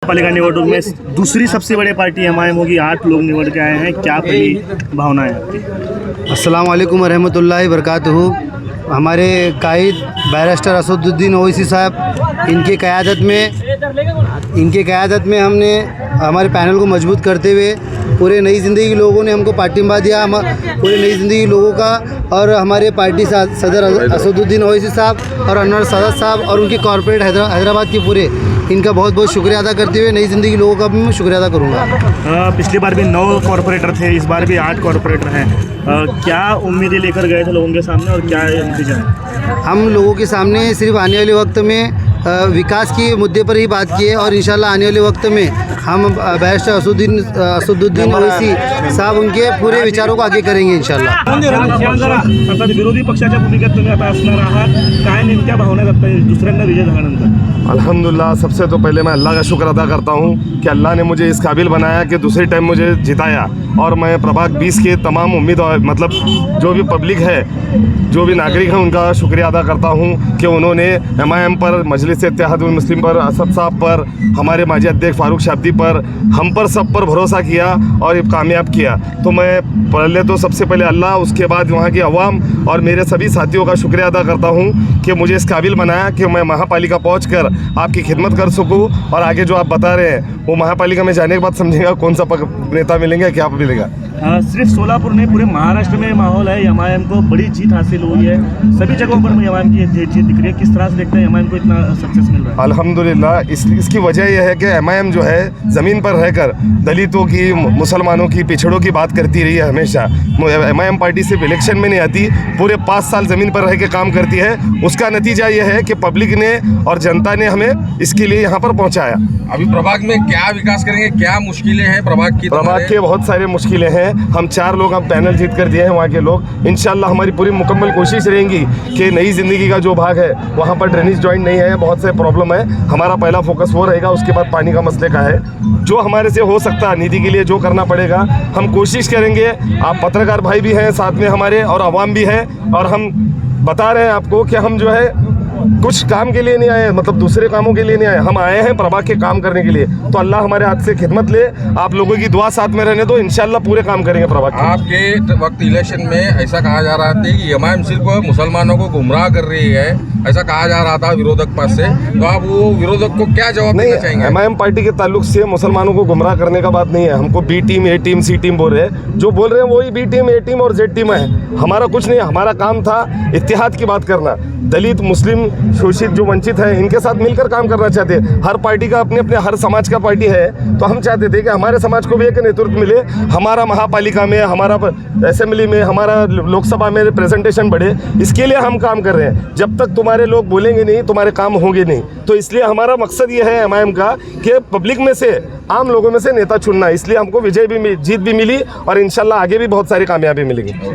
पालिका निवडणूक में दूसरी सबसे बड़ी पार्टी एमआईएम होगी। 8 लोग निवड़ के आए हैं, क्या पहली भावना है आपकी? अस्सलाम वालेकुम रहमतुल्लाहि बरकातहू। हमारे कायद बैरिस्टर असदुद्दीन ओवैसी साहब, इनके क़यादत में हमने हमारे पैनल को मजबूत करते हुए पूरे नई ज़िंदगी के लोगों ने हमको पार्टिंबा दिया। हम पूरे नई ज़िंदगी लोगों का और हमारे पार्टी सदर असदुद्दीन ओवैसी साहब और अनवर सादत साहब और उनके कॉरपोरेट हैदराबाद के पूरे, इनका बहुत बहुत शुक्रिया अदा करते हुए नई ज़िंदगी लोगों का भी मैं शुक्रिया अदा करूँगा। पिछली बार भी 9 कॉरपोरेटर थे, इस बार भी 8 कॉरपोरेटर हैं। क्या उम्मीदें लेकर गए थे लोगों के सामने और क्या नतीजा है? हम लोगों के सामने सिर्फ आने वाले वक्त में विकास के मुद्दे पर ही बात की है और इंशाल्लाह आने वाले वक्त में हम बैरिस्टर असदुद्दीन ओवैसी साहब उनके पूरे विचारों को आगे करेंगे इंशाल्लाह। विरोधी पक्षाच्या भूमिकेत तुम्ही आता असणार आहात, काय नेमक्या भावना जगता दुसऱ्यांदा विजय झाल्यानंतर? अल्हम्दुलिल्लाह, सबसे तो पहले मैं अल्लाह का शुक्र अदा करता हूँ कि अल्लाह ने मुझे इस काबिल बनाया कि दूसरे टाइम मुझे जिताया। और मैं प्रभाग 20 के तमाम मतलब जो भी पब्लिक है, जो भी नागरिक हैं, उनका शुक्रिया अदा करता हूँ कि उन्होंने एमआईएम पर, मजलिस इत्तेहादुल मुस्लिम पर, असद साहब पर, हमारे माजी अध्यक्ष फारूक शाब्दी पर, हम पर, सब पर भरोसा किया और ये कामयाब किया। तो मैं पहले तो सबसे पहले अल्लाह, उसके बाद वहाँ की अवाम और मेरे सभी साथियों का शुक्रिया अदा करता हूँ कि मुझे इस काबिल बनाया कि मैं महापालिका पहुँचकर आपकी खिदमत कर सकूँ। और आगे जो आप बता रहे हैं वो महापालिका में जाने के बाद समझेगा कौन सा नेता मिलेंगे, क्या मिलेगा। सिर्फ सोलापुर नहीं, पूरे महाराष्ट्र में माहौल है, एमआईएम को बड़ी जीत हासिल हुई है, सभी जगहों पर एमआईएम की जीत दिख रही है। किस तरह से देखते हैं एमआईएम को इतना सक्सेस मिल रहा है? अल्हम्दुलिल्लाह, इसकी वजह यह है कि एमआईएम जो है ज़मीन पर रहकर दलितों की, मुसलमानों की, पिछड़ों की बात करती रही है हमेशा। एमआईएम पार्टी सिर्फ इलेक्शन में नहीं आती, पूरे 5 साल ज़मीन पर रह के काम करती है। उसका नतीजा यह है कि पब्लिक ने और जनता ने हमें इसके लिए यहाँ पर पहुँचाया। अभी प्रभाग में क्या विकास करेंगे, क्या मुश्किलें हैं प्रभाग की? प्रभाग के बहुत सारे मुश्किलें हैं। हम 4 लोग अब पैनल जीत कर दिए हैं वहाँ के लोग। इंशाल्लाह हमारी पूरी मुकम्मल कोशिश रहेंगी कि नई ज़िंदगी का जो भाग है वहाँ पर ड्रेनेज जॉइंट नहीं है, बहुत से प्रॉब्लम है। हमारा पहला फोकस वो रहेगा, उसके बाद पानी का मसले का है। जो हमारे से हो सकता है निधि के लिए जो करना पड़ेगा हम कोशिश करेंगे। आप पत्रकार भाई भी हैं साथ में हमारे और आवाम भी है, और हम बता रहे हैं आपको कि हम जो है कुछ काम के लिए नहीं आए, मतलब दूसरे कामों के लिए नहीं आए, हम आए हैं प्रभाग के काम करने के लिए। तो अल्लाह हमारे हाथ से खिदमत ले, आप लोगों की दुआ साथ में रहने दो, इंशाल्लाह पूरे काम करेंगे प्रभाग के। आपके वक्त इलेक्शन में ऐसा कहा जा रहा था कि एमआईएम सिर्फ मुसलमानों को गुमराह कर रही है, ऐसा कहा जा रहा था विरोधक पास से। तो आप वो विरोधक को क्या जवाब देना चाहेंगे? एमआईएम पार्टी के ताल्लुक से मुसलमानों को गुमराह करने का बात नहीं है। हमको बी टीम, ए टीम, सी टीम बोल रहे हैं, जो बोल रहे हैं वही बी टीम, ए टीम और जेड टीम है। हमारा कुछ नहीं, हमारा काम था इत्तेहाद की बात करना। दलित, मुस्लिम, शोषित जो वंचित हैं, इनके साथ मिलकर काम करना चाहते हैं। हर पार्टी का अपने अपने, हर समाज का पार्टी है, तो हम चाहते थे कि हमारे समाज को भी एक नेतृत्व मिले। हमारा महापालिका में, हमारा असेंबली में, हमारा लोकसभा में रिप्रेजेंटेशन बढ़े, इसके लिए हम काम कर रहे हैं। जब तक तुम्हारे लोग बोलेंगे नहीं, तुम्हारे काम होंगे नहीं। तो इसलिए हमारा मकसद ये है एमआईएम का कि पब्लिक में से, आम लोगों में से नेता चुनना। इसलिए हमको विजय भी, जीत भी मिली और इंशाल्लाह आगे भी बहुत सारी कामयाबी मिलेगी।